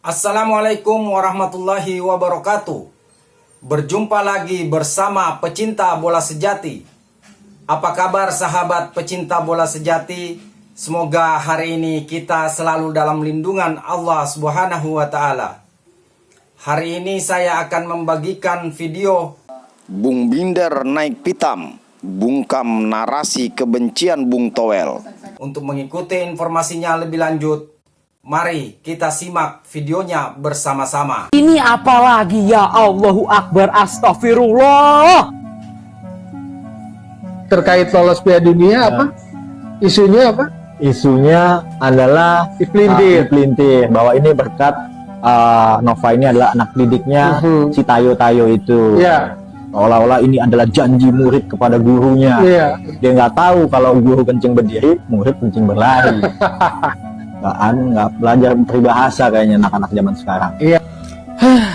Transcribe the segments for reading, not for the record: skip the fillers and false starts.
Assalamualaikum warahmatullahi wabarakatuh. Berjumpa lagi bersama pecinta bola sejati. Apa kabar sahabat pecinta bola sejati? Semoga hari ini kita selalu dalam lindungan Allah Subhanahu wa taala. Hari ini saya akan membagikan video Bung Binder naik pitam, bungkam narasi kebencian Bung Toel. Untuk mengikuti informasinya lebih lanjut, mari kita simak videonya bersama-sama. Ini apa lagi ya? Allahu Akbar, astagfirullah. Terkait lolos Piala Dunia apa? Isunya apa? Isunya adalah dipelintir bahwa ini berkat Nova ini adalah anak didiknya si Tayo itu. Iya. Seolah-olah ini adalah janji murid kepada gurunya. Iya. Dia nggak tahu kalau guru kencing berdiri, murid kencing berlari. nggak belajar peribahasa kayaknya anak-anak zaman sekarang. Iya.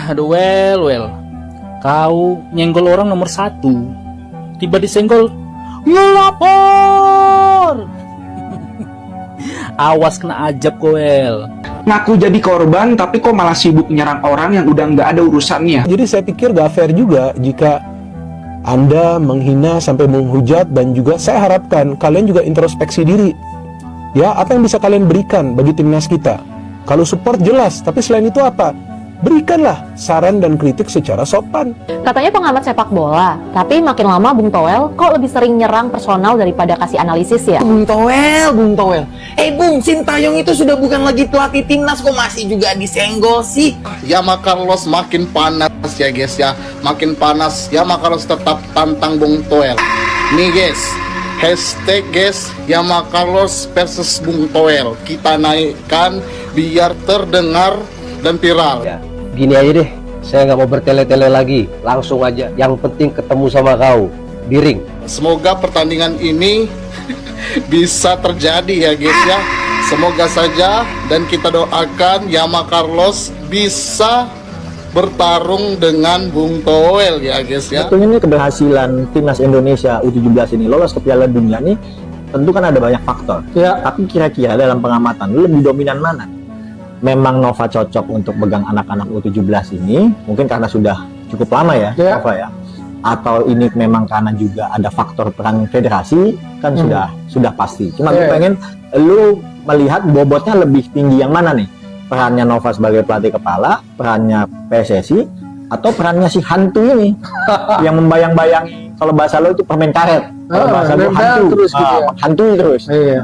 Aduh, well. Kau nyenggol orang nomor 1, tiba disenggol, lapor. Awas kena ajab kau, Wel. Ngaku jadi korban tapi kok malah sibuk nyerang orang yang udah nggak ada urusannya. Jadi saya pikir gak fair juga jika Anda menghina sampai menghujat, dan juga saya harapkan kalian juga introspeksi diri. Ya, apa yang bisa kalian berikan bagi timnas kita? Kalau support jelas, tapi selain itu apa? Berikanlah saran dan kritik secara sopan. Katanya pengamat sepak bola, tapi makin lama Bung Toel kok lebih sering nyerang personal daripada kasih analisis ya? Bung Toel. Bung, Sintayong itu sudah bukan lagi pelatih timnas, kok masih juga disenggol sih? Ya Carlos makin panas ya guys ya, makin panas ya Carlos tetap tantang Bung Toel. Nih guys, hashtag guys ya Carlos versus Bung Toel kita naikkan biar terdengar dan viral. Ya, gini aja deh, saya nggak mau bertele-tele lagi, langsung aja. Yang penting ketemu sama kau di ring. Semoga pertandingan ini bisa terjadi ya guys ya. Semoga saja, dan kita doakan Yama Carlos bisa bertarung dengan Bung Toel ya guys ya. Tentunya ini keberhasilan timnas Indonesia U17 ini lolos ke Piala Dunia ini tentu kan ada banyak faktor. Ya. Tapi kira-kira dalam pengamatan lebih dominan mana? Memang Nova cocok untuk pegang anak-anak U17 ini, mungkin karena sudah cukup lama ya, Nova ya. Atau ini memang karena juga ada faktor peran federasi, kan sudah pasti. Cuma gue pengen lu melihat bobotnya lebih tinggi yang mana nih? Perannya Nova sebagai pelatih kepala, perannya PSSI, atau perannya si hantu ini yang membayang-bayangi, kalau bahasa lo itu permen karet, kalau bahasa lo hantu terus gitu ya. Hantu terus. Iya.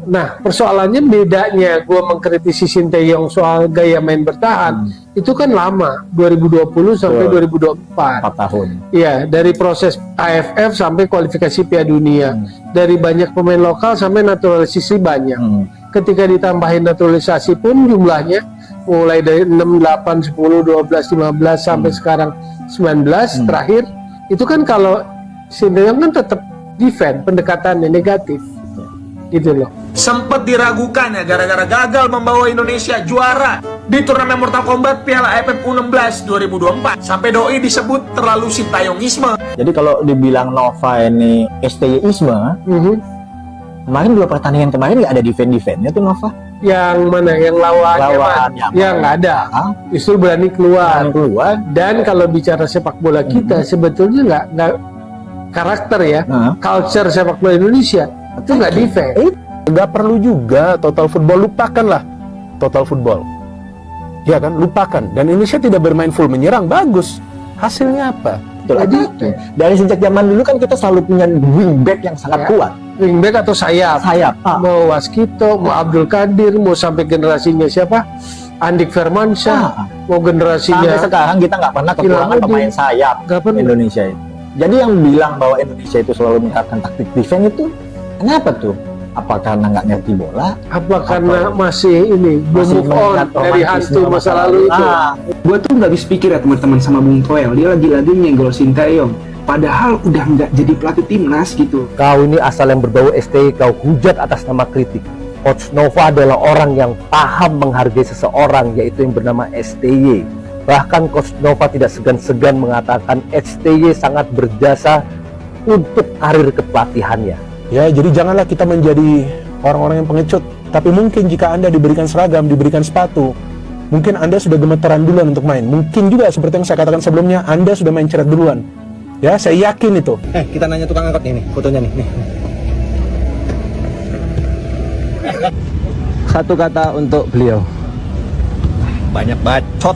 Nah, persoalannya bedanya gue mengkritisi Sintayong soal gaya main bertahan itu kan lama, 2020 sampai 2024. 4 tahun. Iya, dari proses AFF sampai kualifikasi Piala Dunia. Dari banyak pemain lokal sampai naturalisasi banyak. Ketika ditambahin naturalisasi pun jumlahnya mulai dari 6, 8, 10, 12, 15 sampai sekarang 19 terakhir. Itu kan kalau Sintayong kan tetap defend, pendekatannya negatif. Gitu loh. Sempat diragukan ya gara-gara gagal membawa Indonesia juara di turnamen Mortal Kombat Piala AFF U16 2024. Sampai doi disebut terlalu Sintayongisme. Jadi kalau dibilang Nova ini STY-isme, kemarin 2 pertandingan kemarin nggak ada defend-defendnya tuh Nova. Yang mana? Yang lawan yang nggak ada. Justru berani keluar. Dan kalau bicara sepak bola kita sebetulnya nggak karakter ya, culture sepak bola Indonesia itu nggak defend. Nggak perlu juga total football, lupakanlah total football. Ya kan, lupakan. Dan Indonesia tidak bermain full menyerang, bagus. Hasilnya apa? Jadi dari sejak zaman dulu kan kita selalu punya wingback yang sangat kuat. Wingback atau sayap. Mau Waskito, mau Abdul Qadir, mau sampai generasinya siapa? Andik Firmansyah, mau generasinya. Sampai sekarang kita nggak pernah kekurangan pemain sayap Indonesia itu. Jadi yang bilang bahwa Indonesia itu selalu menerapkan taktik defense itu kenapa tuh? Apa karena nggak ngerti bola? Apa karena masih belum move on dari hantu masa lalu itu? Gue tuh nggak habis pikir ya teman-teman sama Bung Toel. Dia lagi-lagi nyenggol Sintayong. Padahal udah nggak jadi pelatih timnas gitu. Kau ini asal yang berbau STY, kau hujat atas nama kritik. Coach Nova adalah orang yang paham menghargai seseorang, yaitu yang bernama STY. Bahkan Coach Nova tidak segan-segan mengatakan STY sangat berjasa untuk karir kepelatihannya. Ya, jadi janganlah kita menjadi orang-orang yang pengecut. Tapi mungkin jika Anda diberikan seragam, diberikan sepatu, Mungkin Anda sudah gemeteran duluan untuk main. Mungkin juga seperti yang saya katakan sebelumnya, Anda sudah main ceret duluan. Ya, saya yakin itu. Kita nanya tukang angkot nih, fotonya nih. Satu kata untuk beliau. Banyak bacot.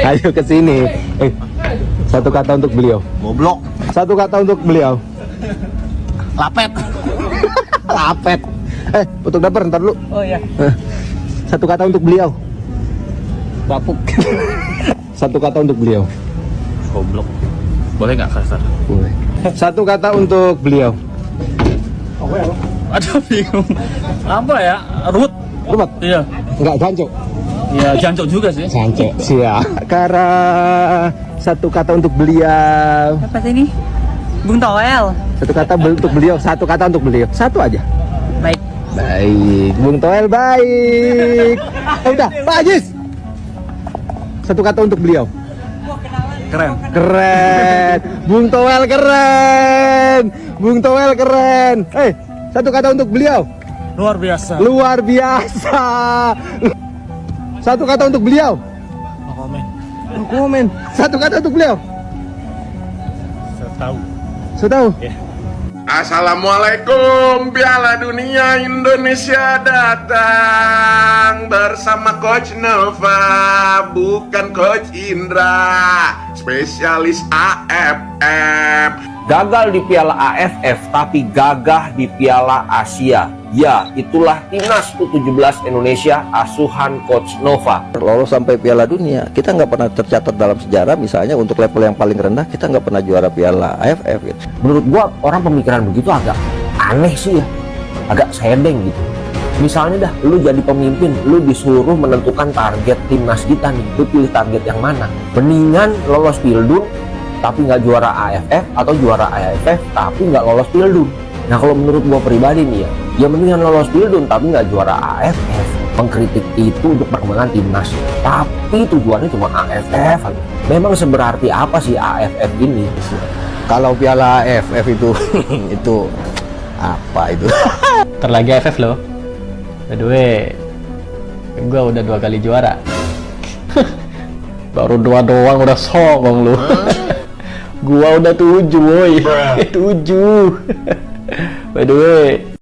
Ayo ke sini. Satu kata untuk beliau. Goblok. Satu kata untuk beliau. Lapet. Lapet. Fotografer ntar dulu. Oh ya. Satu kata untuk beliau. Bapuk. Satu kata untuk beliau. Goblok. Boleh nggak kasar? Boleh. Satu kata untuk beliau. Aduh bingung. Apa ya? Ruwet. Ruwet? Iya. Enggak, jancok. Iya, jancok juga sih. Jancok. Siap. Kara, satu kata untuk beliau. Apa sih ini? Bung Toel. Satu kata untuk beliau. Satu kata untuk beliau. Satu aja. Baik. Baik. Bung Toel baik. Udah, Pak Ajis. Satu kata untuk beliau. Keren. Keren. Bung Toel keren. Bung Toel keren. Satu kata untuk beliau. Luar biasa. Luar biasa. Satu kata untuk beliau. No komen. No komen. Satu kata untuk beliau. Saya tahu. Saya tahu. Assalamualaikum, Piala Dunia Indonesia datang bersama Coach Nova, bukan Coach Indra, spesialis AFF. Gagal di Piala AFF tapi gagah di Piala Asia. Ya, itulah timnas U17 Indonesia asuhan Coach Nova. Lolos sampai Piala Dunia, kita nggak pernah tercatat dalam sejarah. Misalnya untuk level yang paling rendah, kita nggak pernah juara Piala AFF gitu. Menurut gua orang pemikiran begitu agak aneh sih ya, agak sedeng gitu. Misalnya dah, lu jadi pemimpin, lu disuruh menentukan target timnas kita nih, lu pilih target yang mana? Mendingan lolos Pildun tapi nggak juara AFF, atau juara AFF tapi nggak lolos Pildun. Nah kalau menurut gua pribadi nih ya mendingan lolos Pildun tapi nggak juara AFF. Mengkritik itu untuk perkembangan timnas, tapi tujuannya cuma AFF. Memang seberarti apa sih AFF ini? Kalau Piala AFF itu itu apa itu? Terlagi AFF loh. By the way, gue udah 2 kali juara. Baru 2 doang udah songong lu. Gua udah 7 woi. 7. By the way,